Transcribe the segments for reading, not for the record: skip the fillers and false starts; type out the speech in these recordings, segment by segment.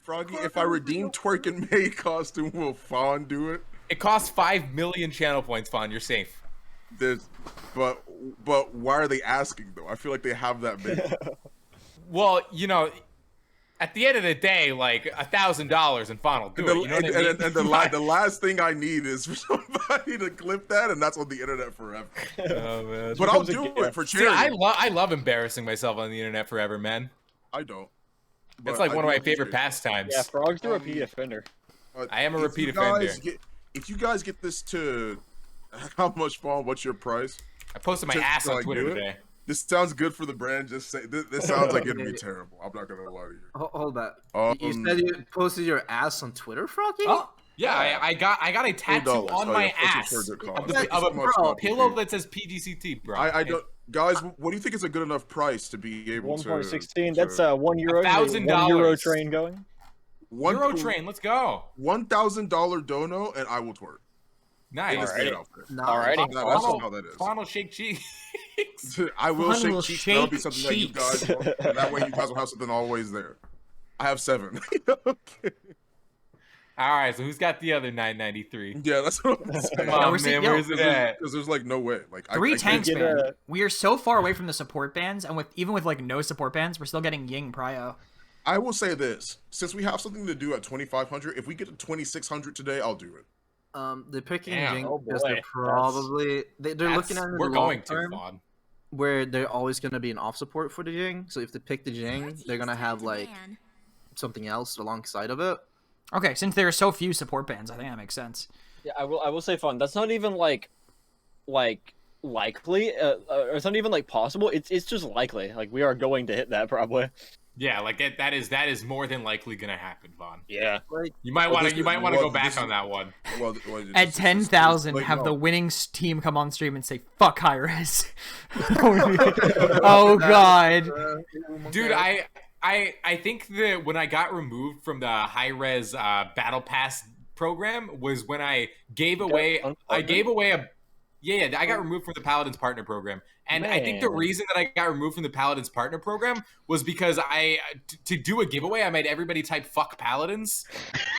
Froggy, if I redeem Twerk and May costume, will Fawn do it? It costs 5 million channel points, Fawn. You're safe. But why are they asking though? I feel like they have that many. Well, you know, at the end of the day, like $1,000 and Fawn will do it. You know what I mean? And the last thing I need is for somebody to clip that, and that's on the internet forever. Oh, man. But I'll do it for charity. See, I love embarrassing myself on the internet forever, man. I don't. It's like one of my favorite pastimes. Yeah, Frog's a repeat offender. I am a repeat offender. If you guys get this to how much, Fawn? What's your price? I posted my ass on Twitter today. This sounds good for the brand. Just say this sounds like it'd be terrible. I'm not gonna lie to you. Hold that. You said you posted your ass on Twitter, Froggy? Oh, yeah. I got a tattoo on my ass of a pillow that says PGCT, bro. I don't. Guys, what do you think is a good enough price to be able to? 1.16. That's €1. $1,000. €1 train going. Euro train. Let's go. $1,000 dono, and I will twerk. Nice. Alrighty. That's how that is. Fawn will shake cheeks. I will shake cheeks. That'll be something that you guys will. And that way you guys will have something always there. I have 7. Okay. All right, so who's got the other 993? Yeah, that's what I'm saying. Come on, man, where's it at? Because there's like no way. Like Three tanks, man. We are so far away from the support bans, and even with like no support bans, we're still getting Ying Prio. I will say this: since we have something to do at 2,500, if we get to 2,600 today, I'll do it. They're picking Ying oh because they're probably they're looking at it in the long term, where they're always going to be an off support for the Jing. So if they pick the Jing, they're gonna have like something else alongside of it. Okay, since there are so few support bans, I think that makes sense. Yeah, I will say, Fun. That's not even like likely. It's not even like possible. It's just likely. Like we are going to hit that probably. Yeah, like that is more than likely gonna happen, Vaughn. Yeah, you might want to go back on that one. At 10,000, have the winning team come on stream and say "fuck high res." Oh god, dude, I think that when I got removed from the high res battle pass program was when I gave away I got removed from the Paladins partner program. And I think the reason that I got removed from the Paladins partner program was because to do a giveaway, I made everybody type "fuck Paladins,"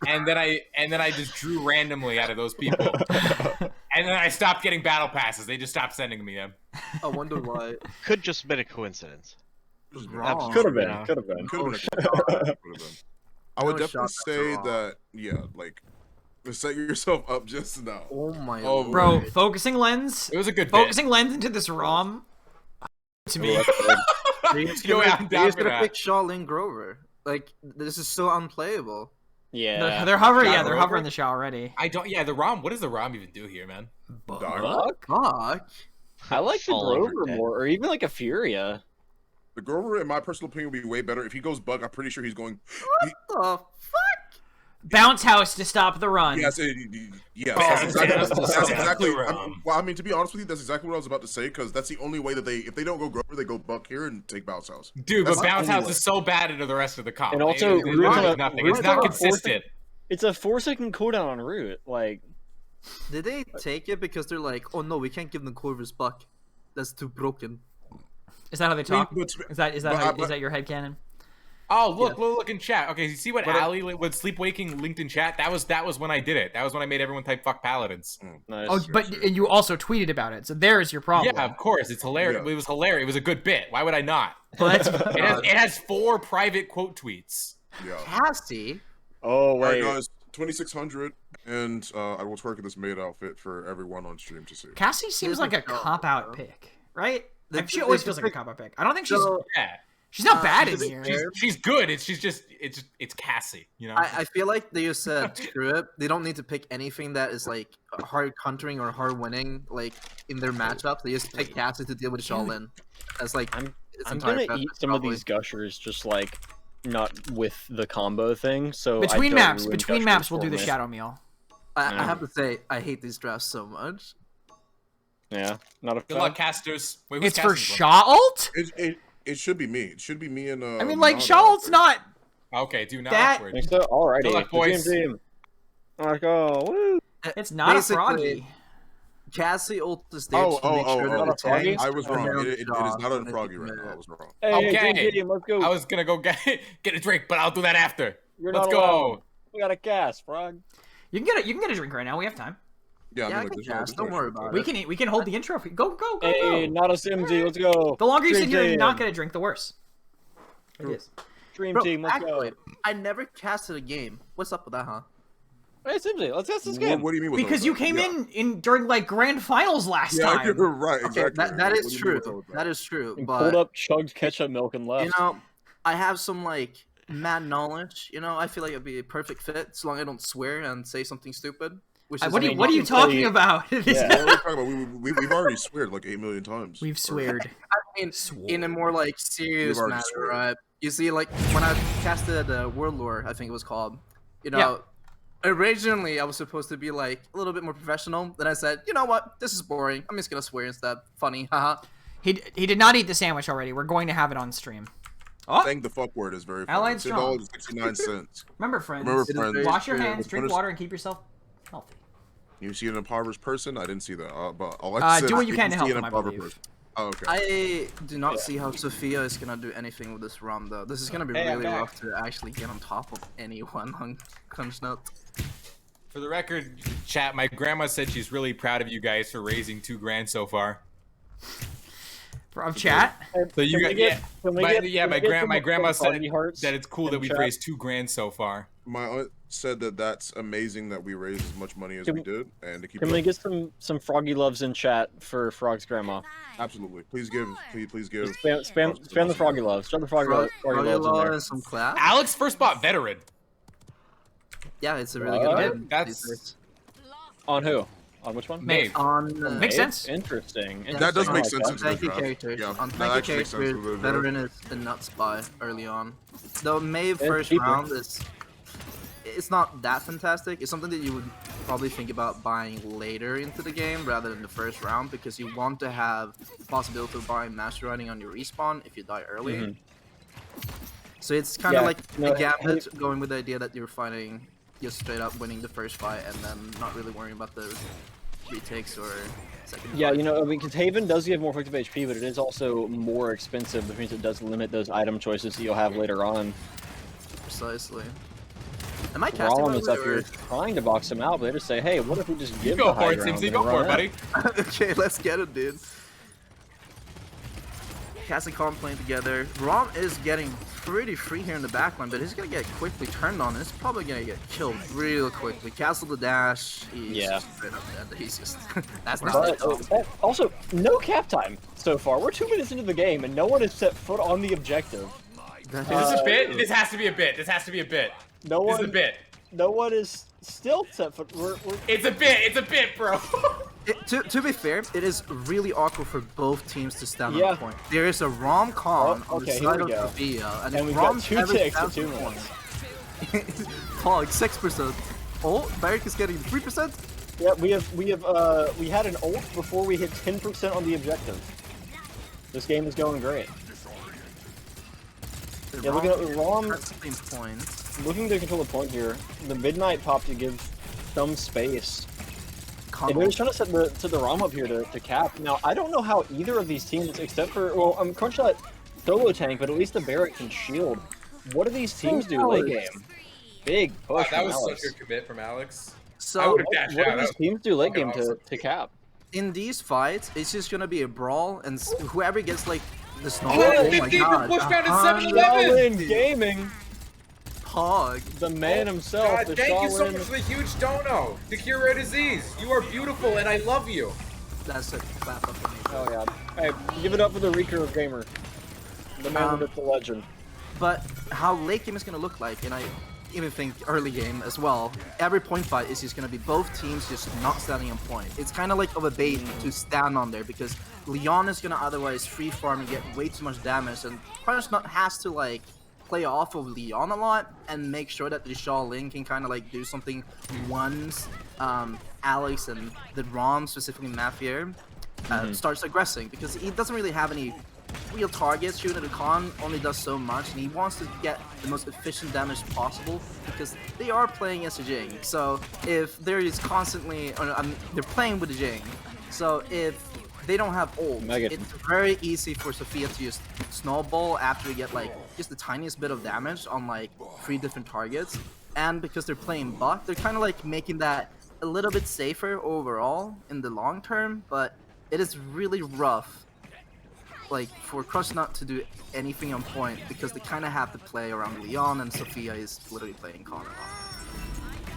and then I just drew randomly out of those people, and then I stopped getting battle passes. They just stopped sending me them. I wonder why. Could just been a coincidence. Could have been. I would definitely say that. Yeah, like. Set yourself up just now. Oh my god. Bro, focusing lens. It was a good focusing lens into this ROM. To me. He's gonna pick Shaolin Grover. Like, this is so unplayable. Yeah. They're hovering, they're hovering the shot already. The ROM, what does the ROM even do here, man? Fuck. I like the Grover more, or even like a Furia. The Grover, in my personal opinion, would be way better. If he goes bug, I'm pretty sure he's going... What the fuck? Bounce house to stop the run. Yes, that's exactly. Well, I mean, to be honest with you, that's exactly what I was about to say. Because that's the only way that if they don't go Grover, they go Buck here and take Bounce House. Dude, but Bounce House is so bad into the rest of the comp. And also, it's not consistent. It's a 4-second cooldown on root. Like, did they take it because they're like, oh no, we can't give them Corvus Buck. That's too broken. Is that how they talk? Is that your headcanon? Oh, look in chat. Okay, you see what Ali with Sleepwaking linked in chat? That was when I did it. That was when I made everyone type "fuck Paladins." Nice. Oh, and you also tweeted about it. So there's your problem. Yeah, of course. It's hilarious. Yeah. It was hilarious. It was a good bit. Why would I not? Well, it has 4 private quote tweets. Yeah. Cassie. Oh wait. All right, guys, 2,600, and I will twerk in this maid outfit for everyone on stream to see. Cassie seems like a cop-out pick, right? She always feels like a cop-out pick. I don't think she's. She's not bad in here. She's good. It's Cassie. You know. I feel like they just said screw it. They don't need to pick anything that is like hard countering or hard winning like in their matchups. They just pick Cassie to deal with Shaolin. That's like I'm gonna eat some of these gushers just like not with the combo thing. So between maps, we'll do the shadow meal. I have to say I hate these drafts so much. Yeah, not a. Good luck, casters. Wait, it's for Shaw ult. It should be me. It should be me and I mean, like, Shaw's not... Okay, do not awkward. Alrighty. Good luck, boys. Team. Let's go. Woo. It's not a Froggy. Cassie ult is there to make sure that the tanks... I was wrong. It is not a Froggy right now. I was wrong. Hey, okay. team, let's go. I was gonna go get a drink, but I'll do that after. Let's go. We got a gas, Frog. You can get a drink right now. We have time. Yeah, I can gas. Don't worry about it. We can hold the intro. Go. Hey, not a Simsy. Let's go. The longer you sit here and not get a drink, the worse. It is. Dream team, let's go. I never casted a game. What's up with that, huh? Hey, Simsy, let's cast this game. What do you mean? Because you came in during like grand finals last time. Yeah, you're right. Exactly. Okay, that is true. That is true. And but pulled up, chugged ketchup milk, and left. you know, I have some like mad knowledge. You know, I feel like it'd be a perfect fit as long as I don't swear and say something stupid. Which is What are you talking about? What are we talking about? We've already sweared like 8 million times. We've sweared. I mean, in a more like serious matter, right? You see, like when I casted World Lore, I think it was called. You know, originally I was supposed to be like a little bit more professional. Then I said, you know what? This is boring. I'm just gonna swear instead. Funny, haha. He did not eat the sandwich already. We're going to have it on stream. Oh. Saying the fuck word is very funny. Allied strong. $69. Remember, friends. Wash your hands, drink water, and keep yourself healthy. You see an impoverished person? I didn't see that. But all I said, do what you can to help them, I believe. Oh, okay. I do not see how Sophia is gonna do anything with this ROM though. This is gonna be really rough to actually get on top of anyone on Crunchnut. For the record, chat, my grandma said she's really proud of you guys for raising $2,000 so far. From chat? So you got my grandma said that it's cool that we've raised $2,000 so far. My aunt said that that's amazing that we raised as much money as we did, and to keep. Can we get some Froggy loves in chat for Frog's grandma? Absolutely. Please give. Spam the Froggy loves. Spam the Froggy loves in there. Some clap. Alex first bought veteran. Yeah, it's a really good game. That's on who? On which one? Maeve. Makes sense. Interesting. That does make sense. On tanky characters. Yeah, on tanky characters, veteran is a nuts buy early on. Though Maeve first round is. It's not that fantastic. It's something that you would probably think about buying later into the game rather than the first round because you want to have the possibility of buying Master Riding on your respawn if you die early. So it's kind of like a gambit going with the idea that you're fighting, just straight up winning the first fight and then not really worrying about the retakes or second fight. You know, I mean, because Haven does give more effective HP, but it is also more expensive, which means it does limit those item choices that you'll have later on. Precisely. Am I casting is up here trying to box him out, but they just say, hey, what if we just give the high ground? Simsy, go for it, buddy. Okay, let's get it, dude. Cass and Colin playing together. Rom is getting pretty free here in the backline, but he's gonna get quickly turned on. It's probably gonna get killed real quickly. Castle the dash. He's just straight up dead. He's just that's not also, no cap time so far. We're 2 minutes into the game, and no one has set foot on the objective. Is this a bit? This has to be a bit. This has to be a bit. No one. This is a bit. No one is still set foot. It's a bit. It's a bit, bro. To be fair, it is really awkward for both teams to stand on the point. There is a rom-com on the side of Sophia, and we've got 2 ticks at 2 minutes. Pog 6%. Oh, Barrick is getting 3%. Yeah, we had an ult before we hit 10% on the objective. This game is going great. Yeah, looking at the ROM. Looking to control the point here. The Midnight pop to give some space. And they're just trying to set the ROM up here to cap. Now, I don't know how either of these teams, except for, well, Crunchnut solo tank, but at least the Barrett can shield. What do these teams do late game? Big push that was Alex. such a commit from Alex. So, what do these teams do late game to cap? In these fights, it's just going to be a brawl, and whoever gets, like, the snowball, oh my god. Push down to 7-11! Gaming! Pog. The man himself. God, thank you so much for the huge dono to cure a disease. You are beautiful and I love you. That's a clap up for me. Oh yeah. Hey, give it up for the recurve gamer. The man with the legend. But how late game is going to look like, and I even think early game as well, every point fight is just going to be both teams just not standing on point. It's kind of like of a bait to stand on there because Leon is going to otherwise free farm and get way too much damage, and Crunchnut has to like play off of Leon a lot and make sure that the Shaolin can kind of like do something once Alex and the ROM, specifically Mafia, starts aggressing, because he doesn't really have any real targets. Shooting at the con only does so much, and he wants to get the most efficient damage possible because they are playing as a Jing. So if they're just constantly, they're playing with the Jing. So if they don't have ult. Mega. It's very easy for Sophia to just snowball after you get like just the tiniest bit of damage on like 3 different targets. And because they're playing Buck, they're kind of like making that a little bit safer overall in the long term, but it is really rough like for Crunchnut to do anything on point because they kind of have to play around Leon, and Sophia is literally playing Con.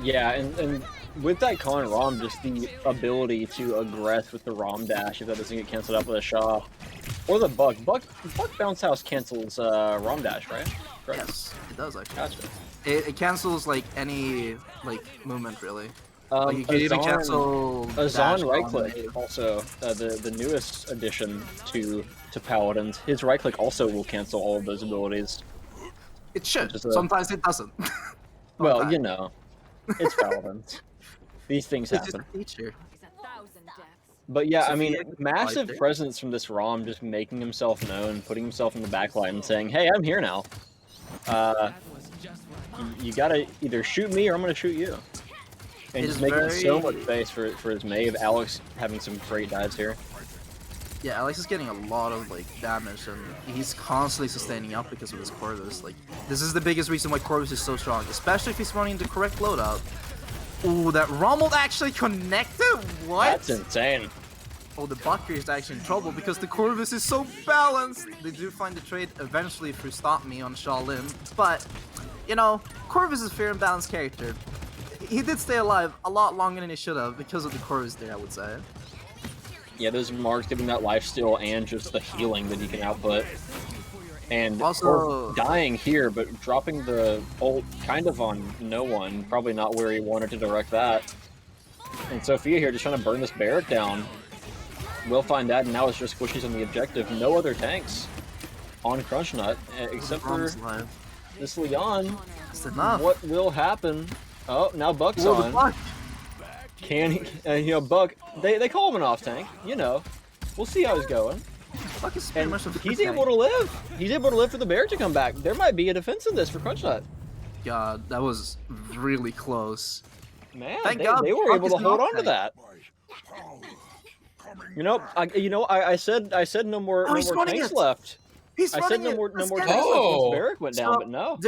Yeah, and with that Con ROM, just the ability to aggress with the ROM dash if that doesn't get canceled out with a Shaw. Or the Buck. Buck Bounce House cancels ROM dash, right? Correct. Yes, it does actually. Gotcha. It cancels like any like movement really. Like you can even cancel Azan right click also the newest addition to Paladins. His right click also will cancel all of those abilities. It should. Sometimes it doesn't. Well, you know, it's Paladins. These things happen. But yeah, I mean, massive presence from this ROM, just making himself known, putting himself in the backline, and saying, "Hey, I'm here now. You gotta either shoot me or I'm gonna shoot you." And he's making so much space for his Maeve. Alex having some great dives here. Yeah, Alex is getting a lot of like damage, and he's constantly sustaining up because of his Corvus. Like, this is the biggest reason why Corvus is so strong, especially if he's running the correct loadout. Ooh, that Rommel actually connected? What? That's insane. Oh, the Bucker is actually in trouble because the Corvus is so balanced. They do find the trade eventually through Stop Me on Shaolin, but, you know, Corvus is a fair and balanced character. He did stay alive a lot longer than he should have because of the Corvus there, I would say. Yeah, those marks giving that lifesteal and just the healing that he can output. And also dying here, but dropping the ult kind of on no one. Probably not where he wanted to direct that. And Sophia here just trying to burn this barrack down. We'll find that, and now it's just squishies on the objective. No other tanks on Crunchnut, except for this Leon. That's enough. What will happen? Oh, now Buck's on. Buck. Can he, you know, Buck, they call him an off-tank, you know. We'll see how he's going. Buck is pretty much a he's able to live. He's able to live for the bear to come back. There might be a defense in this for Crunchnut. God, that was really close. Man, Thank God they were Buck able is to hold an on to that. You know, I said no more tanks left. He's I said no more tanks left once Barrack went down, but no.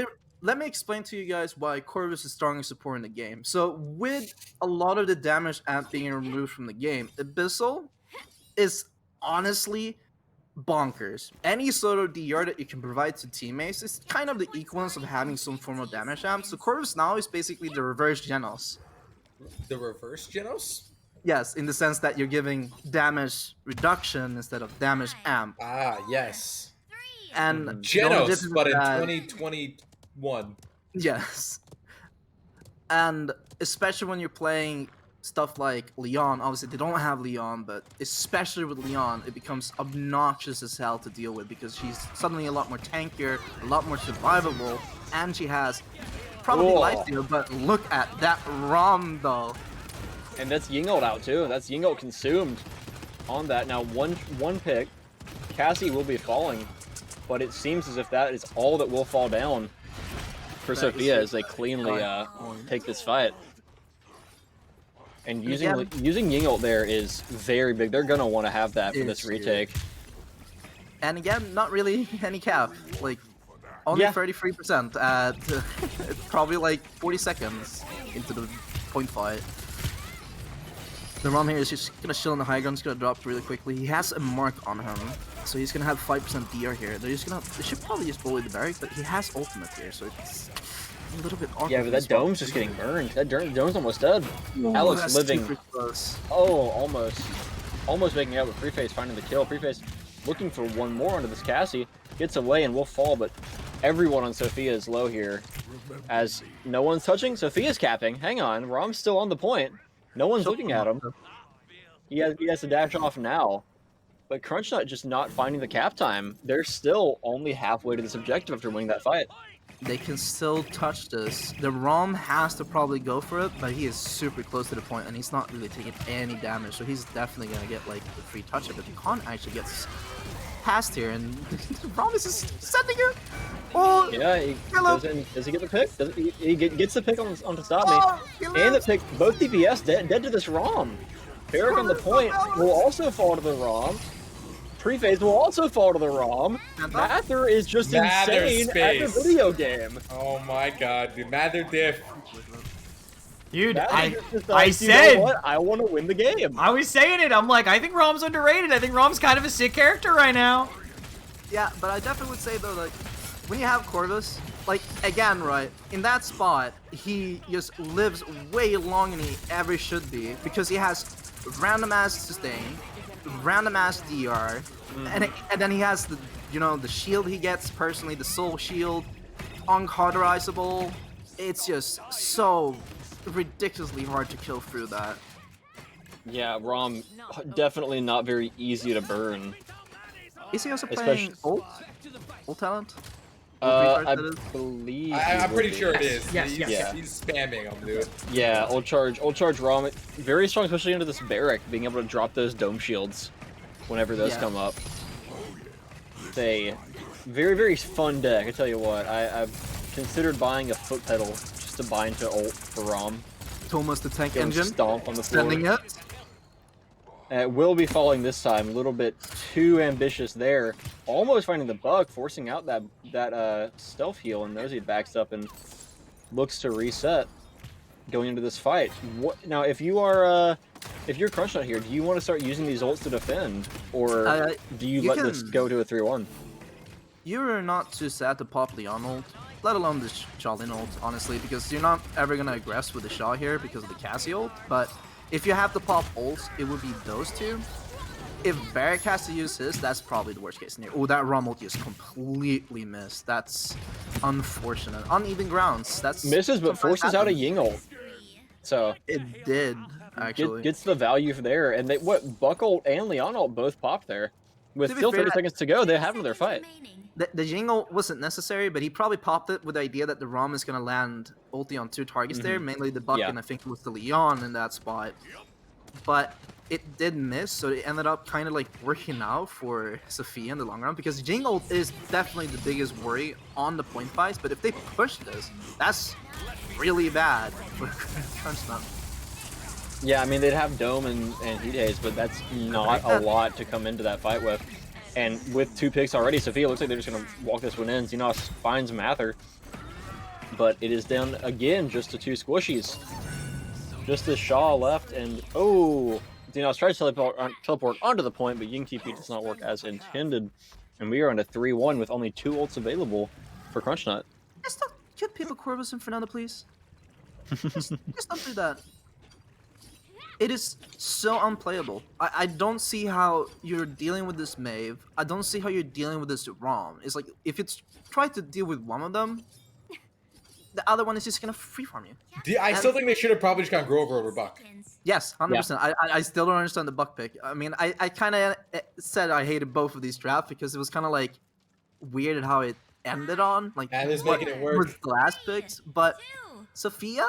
Let me explain to you guys why Corvus is strongest support in the game. So with a lot of the damage amp being removed from the game, Abyssal is honestly bonkers. Any sort of DR that you can provide to teammates is kind of the equivalence of having some form of damage amp. So Corvus now is basically the reverse Genos. The reverse Genos? Yes, in the sense that you're giving damage reduction instead of damage amp. Ah, yes. And Genos, but in 2021. Yes. And especially when you're playing stuff like Leon, obviously they don't have Leon, but especially with Leon, it becomes obnoxious as hell to deal with because she's suddenly a lot more tankier, a lot more survivable, and she has probably lifesteal, but look at that ROM though. And that's Yingult out too. That's Yingult consumed on that. Now one pick, Cassie will be falling, but it seems as if that is all that will fall down for Sophia as they cleanly take this fight. And using Yingult there is very big. They're gonna want to have that for this retake. And again, not really any cap. Like only 33% at probably like 40 seconds into the point fight. The ROM here is just gonna chill in the high ground. He's gonna drop really quickly. He has a mark on him, so he's gonna have 5% DR here. They should probably just bully the barrack, but he has ultimate here, so it's a little bit awkward. Yeah, but that dome's just getting burned. That dome's almost dead. Ooh, Alex living. Close. Oh, almost making out with Preface, finding the kill. Preface looking for one more onto this Cassie. Gets away and will fall, but everyone on Sophia is low here. As no one's touching, Sophia's capping. Hang on, ROM's still on the point. No one's looking at him. He has to dash off now. But Crunchnut just not finding the cap time. They're still only halfway to this objective after winning that fight. They can still touch this. The ROM has to probably go for it, but he is super close to the point, and he's not really taking any damage, so he's definitely going to get like the free touch of it. The Con actually gets past here, and the ROM is just sending her. Oh, yeah, does he get the pick? He gets the pick on to Stop Me. And the pick, both DPS dead to this ROM. Barrack on the point will also fall to the ROM. Prephase will also fall to the ROM. Mather is just insane at the video game. Oh my god, dude. Mather diff. Dude, Decides, I you said, know what? I want to win the game. I was saying it. I'm like, I think Rom's underrated. I think Rom's kind of a sick character right now. Yeah, but I definitely would say though, like, when you have Corvus, like, again, right, in that spot, he just lives way longer than he ever should be, because he has random ass sustain, random ass DR, and then he has the, you know, the shield he gets personally, the soul shield, uncauterizable. It's just so ridiculously hard to kill through that. Yeah, Rom definitely not very easy to burn. Is he also playing ult talent? I believe. I'm pretty sure it is. Yes, He's spamming him, dude. Yeah, ult charge Rom, very strong, especially into this Barrack, being able to drop those dome shields whenever those come up. It's a very, very fun deck, I tell you what. I've considered buying a foot pedal just to buy into ult for Rom. Thomas the tank Go engine. Stomp on the floor. Sending it. It will be falling this time, a little bit too ambitious there. Almost finding the bug, forcing out that stealth heal, and Nosy backs up and looks to reset going into this fight. Now, if you're Crunchnut here, do you want to start using these ults to defend, or do you let this go to a 3-1? You're not too sad to pop Leon ult, let alone the Shaolin ult, honestly, because you're not ever gonna aggress with the Shaw here because of the Cassie ult, but if you have to pop ults, it would be those two. If Barrack has to use his, that's probably the worst case scenario. Oh, that Rom ult just completely missed. That's unfortunate. Uneven grounds. That's misses, but forces out a Ying ult. So it did actually. Gets the value there, and Buck ult and Leon ult both popped there. With still 30 seconds to go, they have another fight. The Ying ult wasn't necessary, but he probably popped it with the idea that the Rom is gonna land ulti on 2 targets there, mainly the Buck and I think it was the Leon in that spot. But it did miss, so it ended up kind of like working out for Sophia in the long run, because Ying ult is definitely the biggest worry on the point fights, but if they push this, that's really bad for Crunchnut. Yeah, I mean, they'd have Dome and Heat Haze, but that's not a lot to come into that fight with. And with 2 picks already, Sophia looks like they're just going to walk this one in. Xenos finds Mather, but it is down again just to 2 squishies. Just the Shaw left, and oh, Xenos tries to teleport onto the point, but Ying TP does not work as intended. And we are on a 3-1 with only 2 ults available for Crunchnut. Just don't give people Corvus and Fernando, please. just don't do that. It is so unplayable. I don't see how you're dealing with this Maeve. I don't see how you're dealing with this Rom. It's like, if it's try to deal with one of them, the other one is just gonna free farm you. I still think they should have probably just gone Grover over Buck. Yes, 100%. I still don't understand the Buck pick. I mean, I kind of said I hated both of these drafts because it was kind of like weird how it ended on. Like, and it's making it work. The last picks, but Sophia,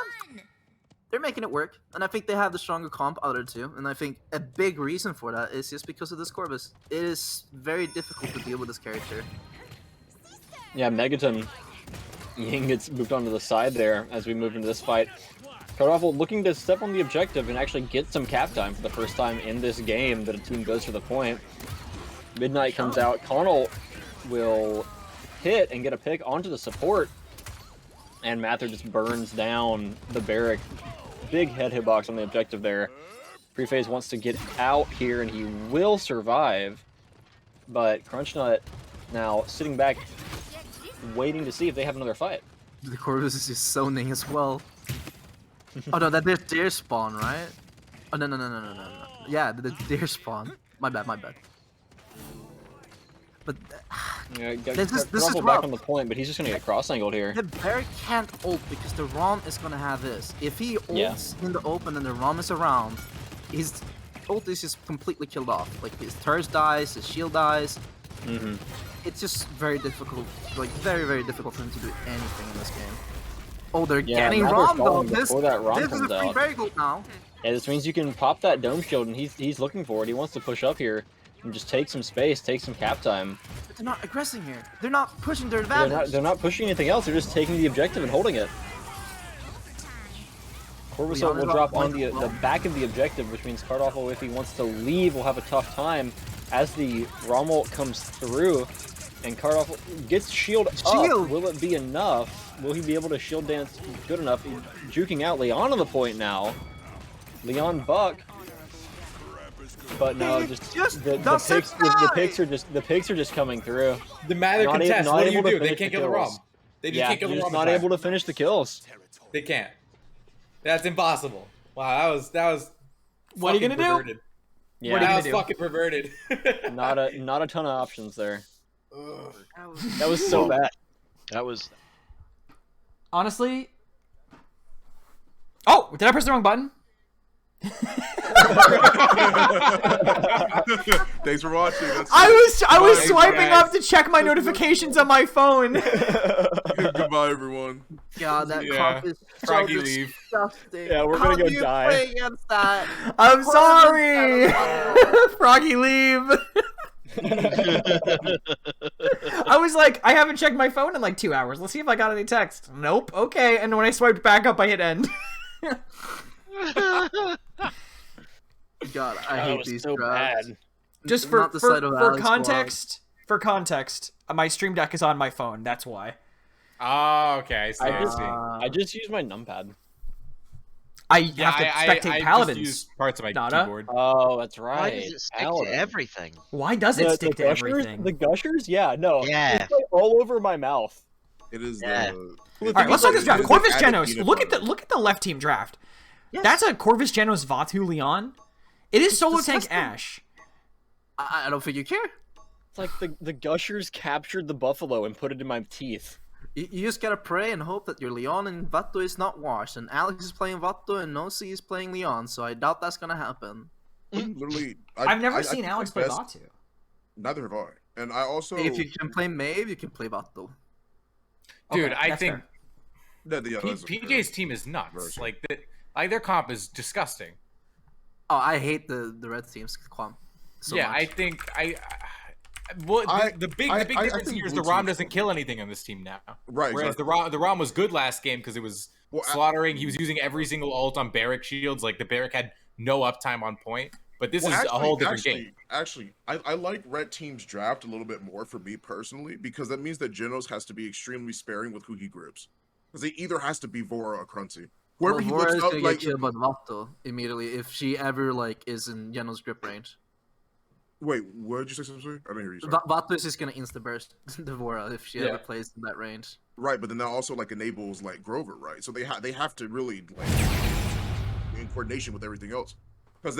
they're making it work, and I think they have the stronger comp out of the 2, and I think a big reason for that is just because of this Corvus. It is very difficult to deal with this character. Yeah, Megaton Ying gets moved onto the side there as we move into this fight. Cardoffel looking to step on the objective and actually get some cap time for the first time in this game that a team goes for the point. Midnight comes out. Connell will hit and get a pick onto the support, and Mather just burns down the Barrack. Big head hitbox on the objective there. Prephase wants to get out here, and he will survive. But Crunchnut now sitting back, waiting to see if they have another fight. The Corvus is just zoning as well. Oh no, that's deer spawn, right? Oh no. Yeah, the deer spawn. My bad. But yeah, this is back rough. on the point, but he's just gonna get cross-angled here. The Barrack can't ult because the Rom is gonna have this. If he ults in the open and the Rom is around, his ult is just completely killed off. Like, his turret dies, his shield dies. It's just very difficult, like very difficult for him to do anything in this game. Oh, they're getting Rom though. This is a free Barrack ult now. Yeah, this means you can pop that dome shield, and he's looking for it. He wants to push up here and just take some space, take some cap time. But they're not aggressing here. They're not pushing their advantage. They're not pushing anything else. They're just taking the objective and holding it. Corvusel will drop on the back of the objective, which means Cardawful, if he wants to leave, will have a tough time as the Rommel comes through, and Cardawful gets shield up. Will it be enough? Will he be able to shield dance good enough? Juking out Leon on the point now. Leon Buck. But no, the pigs are just coming through. The matter contest. What do you do? They can't kill the Rom. They just can't kill the Rom. Not able to finish the kills. They can't. That's impossible. Wow, that was. What are you gonna perverted. do? Yeah, what that was fucking perverted. not a ton of options there. That was so bad. That was. Honestly. Oh, did I press the wrong button? Thanks for watching. I was swiping up to check my notifications on my phone. Goodbye, everyone. God, that cough is so disgusting. Yeah, we're gonna go die. Play against that? I'm sorry. Froggy, leave. I was like, I haven't checked my phone in like 2 hours. Let's see if I got any text. Nope. Okay. And when I swiped back up, I hit end. God, I hate these so bad. Just for context, my Stream Deck is on my phone. That's why. Oh, okay. I see. I just use my numpad. I have to spectate Paladins. I just use parts of my keyboard. Oh, that's right. Why does it stick to everything? Why does it stick to everything? The gushers? Yeah, no. Yeah. It's like all over my mouth. It is All right, let's look at this draft. Corvus Genos. Look at the left team draft. Yes. That's a Corvus Genos Vatu Leon. It is solo tank Ash. I don't think you care. It's like the gushers captured the buffalo and put it in my teeth. You just gotta pray and hope that your Leon and Vato is not washed, and Alex is playing Vato and Nosy is playing Leon, so I doubt that's gonna happen. Literally, I've never seen Alex play Vato. Neither have I. And I also... If you can play Maeve, you can play Vato. Dude, I think PJ's team is nuts. Like their comp is disgusting. Oh, I hate the red team's comp so much. I think the big difference here is the Rom doesn't kill anything on this team now. Right. Whereas the Rom was good last game because it was slaughtering. He was using every single ult on Barrack shields. Like the Barrack had no uptime on point. But this is a whole different game. Actually, I like red team's draft a little bit more for me personally because that means that Genos has to be extremely sparing with who he grips. Because he either has to be Vora or Crunchy. Whoever he looks up, get killed by Vato immediately if she ever is in Genos grip range. Wait, what did you say? Something? I didn't hear you. Vato is just gonna insta burst Devora if she ever plays in that range. Right, but then that also enables Grover, right? So they have to really in coordination with everything else. Because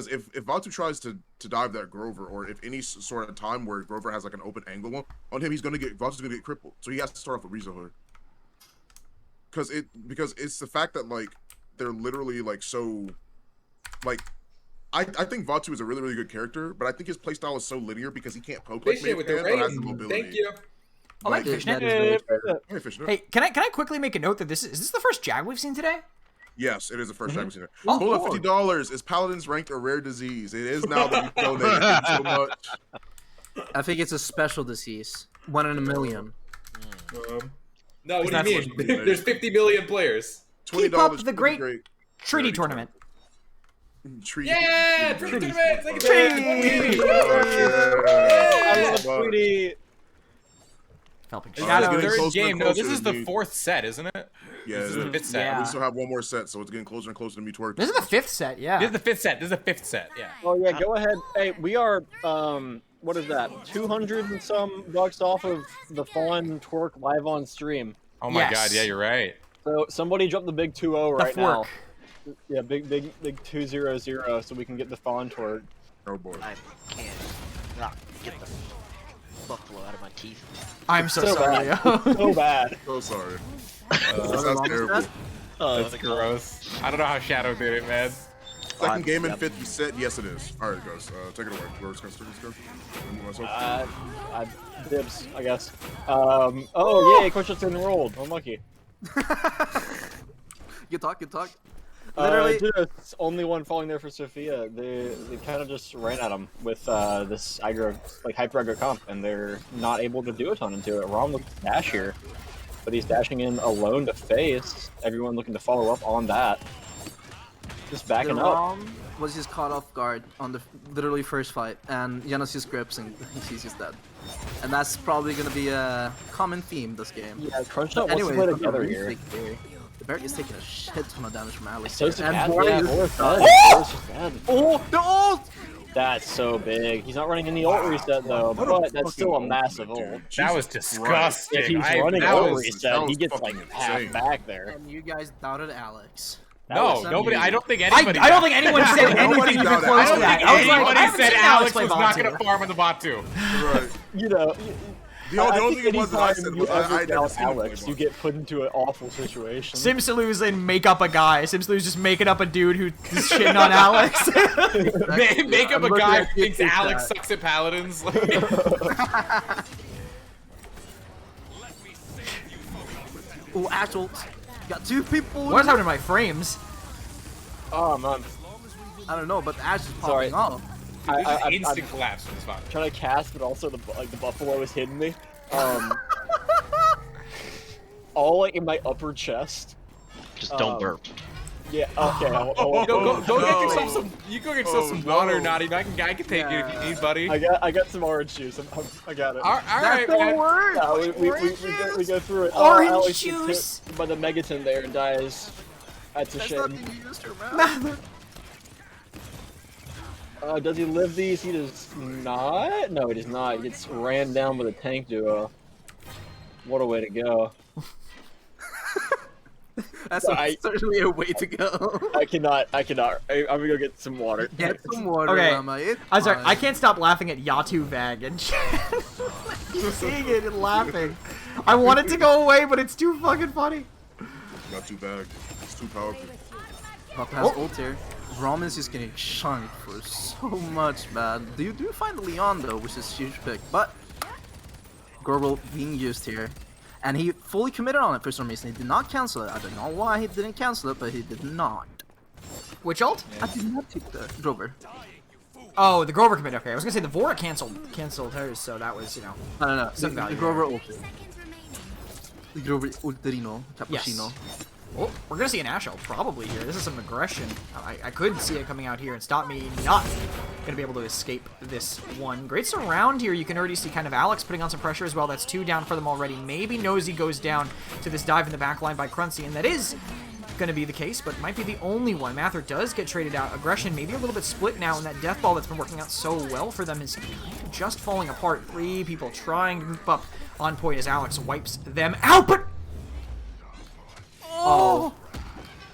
if Vato tries to dive that Grover, or if any sort of time where Grover has an open angle on him, Vato's gonna get crippled. So he has to start off with Riza Hood. Because it's the fact that they're literally so I think Vato is a really, really good character, but I think his playstyle is so linear because he can't poke like Maeve can, but has the mobility. Thank you. I like Fishnet. Hey, can I quickly make a note that is this the first Jag we've seen today? Yes, it is the first Jag we've seen. Hold up, $50. Is Paladins ranked a rare disease? It is now that you donated. Thank you so much. I think it's a special disease. 1 in a million. No, what do you mean? There's 50 million players. Keep up the great treaty tournament. Yeah, treaty tournament. Treaty. I love treaty. Third game. No, this is the 4th set, isn't it? Yeah, this is the 5th set. Yeah. We still have one more set, so it's getting closer and closer to me twerking. This is the 5th set, yeah. This is the 5th set. Yeah. Oh yeah, go ahead. Hey, we are what is that? 200 and some bucks off of the Fawn Twerk live on stream. Oh my god, yeah, you're right. So somebody drop the big 2-0 right now. Yeah, big 2-0-0 so we can get the Fawn Twerk. Oh boy. I can't get the buffalo out of my teeth. I'm so sorry. So bad. So sorry. That's terrible. Oh, that's gross. I don't know how Shadow did it, man. Second game in 50 set. Yes, it is. All right, guys. Take it away. Where's dibs, I guess. Oh, yay, Crunchnut's enrolled. Unlucky. Good talk. Literally, just only one falling there for Sophia. They kind of just ran at him with this aggro, hyper aggro comp, and they're not able to do a ton into it. Rom looks to dash here, but he's dashing in alone to face. Everyone looking to follow up on that. Just backing the up. Rom was just caught off guard on the literally first fight, and Janos just grips and he's just dead. And that's probably gonna be a common theme this game. Yeah, Crunchnut wants Anyway, to play from the together here. retake here, the Barret is taking a shit ton of damage from Alex. So is the and cat. Bora Yeah, is- Bora's dead. Oh! Bora's just dead. Oh, the ult! That's so big. He's not running any ult reset though, What a but that's still a fucking massive ultimate, ult. dude. That was Jesus disgusting. If he's I- running that ult was- reset, that he was gets like fucking half insane. back there. And you guys doubted Alex. That No, was nobody. I don't think I anybody. don't think anyone said Nobody anything even doubted close I to don't that. think I was like, anybody I haven't said seen Alex play was not going Batu. to farm on the bot too. Right. You know, The only thing it was that I anytime said you was ever I never doubt seen him play Alex, ball. you get put into an awful situation. Simsaloo's and make up a guy. Simsaloo's just making up a dude who's shitting on Alex. Make up I'm a looking guy at who thinks PGCT. Alex sucks at paladins. Oh, actual. Got two people. What's happening to my frames? Oh man, I don't know, but Ash is Sorry. popping off. I'm Instant collapse from this bot. trying to cast, but also the buffalo is hitting me. All like in my upper chest. Just don't Um, burp. Yeah. Okay. I'll Go no. get yourself some. You go get yourself Oh, some water, no. Naughty. I can take you if you need, buddy. I got some orange juice. I got it. All right, That's the man. word. Yeah, we go through it. Orange Alex gets juice. hit by the megaton there and dies. That's a That's shame. not being used to remember. Does he live these? He does not. No, he does not. He gets ran down with a tank duo. What a way to go. That's certainly a way to go. I cannot. I'm gonna go get some water. Get some water, Okay. Llama. It's I'm sorry, fine. I can't stop laughing at Yatu Vag and keep seeing it and laughing. I want it to go away, but it's too fucking funny. Not too bad. It's too powerful. Papa has ult here. Ramen's just getting chunked for so much, man. You do find Leon though, which is a huge pick, but Gorbel being used here. And he fully committed on it for some reason. He did not cancel it. I don't know why he didn't cancel it, but he did not. Which ult? I did not take the Drover. Oh, the Grover commit. Okay, I was gonna say the Vora canceled hers, so that was, you know. I don't know. Some The value Grover ult. The Grover Ulterino. Yes. Cappuccino. Oh, we're gonna see an Ash ult probably here. This is some aggression. I could see it coming out here and stop me not gonna be able to escape this one. Great surround here. You can already see kind of Alex putting on some pressure as well. That's 2 down for them already. Maybe Nosy goes down to this dive in the back line by Crunchy, and that is gonna be the case, but might be the only one. Mather does get traded out. Aggression maybe a little bit split now, and that death ball that's been working out so well for them is just falling apart. 3 people trying to move up on point as Alex wipes them out, but oh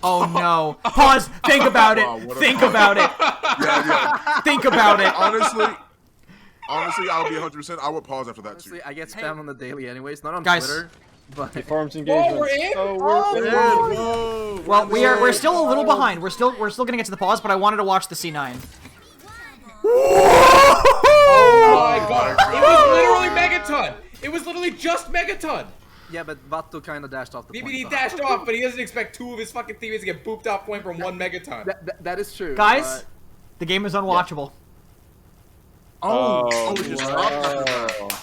no. Pause. Think about it. Wow, what a- Think about it. Yeah. Think about it. Honestly, I'll be 100%. I would pause after that too. Honestly, I get spam on the daily anyways, not on Guys. Twitter. But Farms engagement. we're in? we're in. Whoa. Well, we're still a little behind. We're still gonna get to the pause, but I wanted to watch the C9. Oh my god! It was literally Megaton. It was literally just Megaton. yeah, but Vato kind of dashed off the Maybe point. he though. dashed off, but he doesn't expect 2 of his fucking teammates to get booped off point from 1 Megaton. That is true. Guys, the game is unwatchable. Oh, it just stopped after that. but-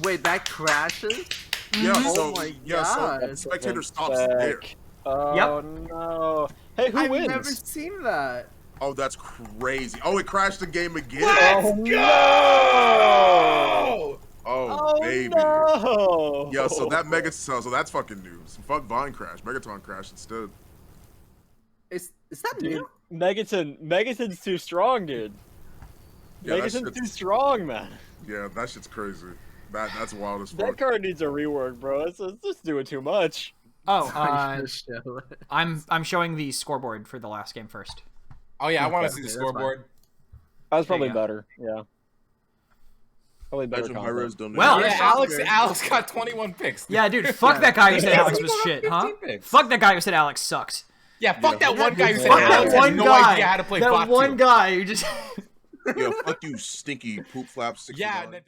wait, that crashes? Yeah, Oh so my yeah, so God. spectator stops there. Oh no. Hey, who I've wins? never seen that. Oh, that's crazy. Oh, it crashed the game again. Oh no! Oh, baby. No! Yeah, so that Megaton, so that's fucking news. Fuck Vine crash. Megaton crashed instead. Is that Dude, new? Megaton's too strong, dude. Yeah, that Megaton's shit's- too strong, man. Yeah, that shit's crazy. That's wild as That fuck. card needs a rework, bro. It's just doing too much. Oh, Show it. I'm showing the scoreboard for the last game first. Oh yeah, I want to Okay, see the that's scoreboard. That was probably you go. better. Yeah. Probably better. Imagine content. Myra's donating. Well- Yeah, Alex got 21 picks. Yeah, dude, fuck that guy who said Alex was 15 shit, huh? picks. Fuck that guy who said Alex sucks. Yeah, fuck that one guy who said Fuck Alex that had one no guy. idea how to play That bot one two. guy who just. Yeah, fuck you, stinky poop flap. 69. Yeah.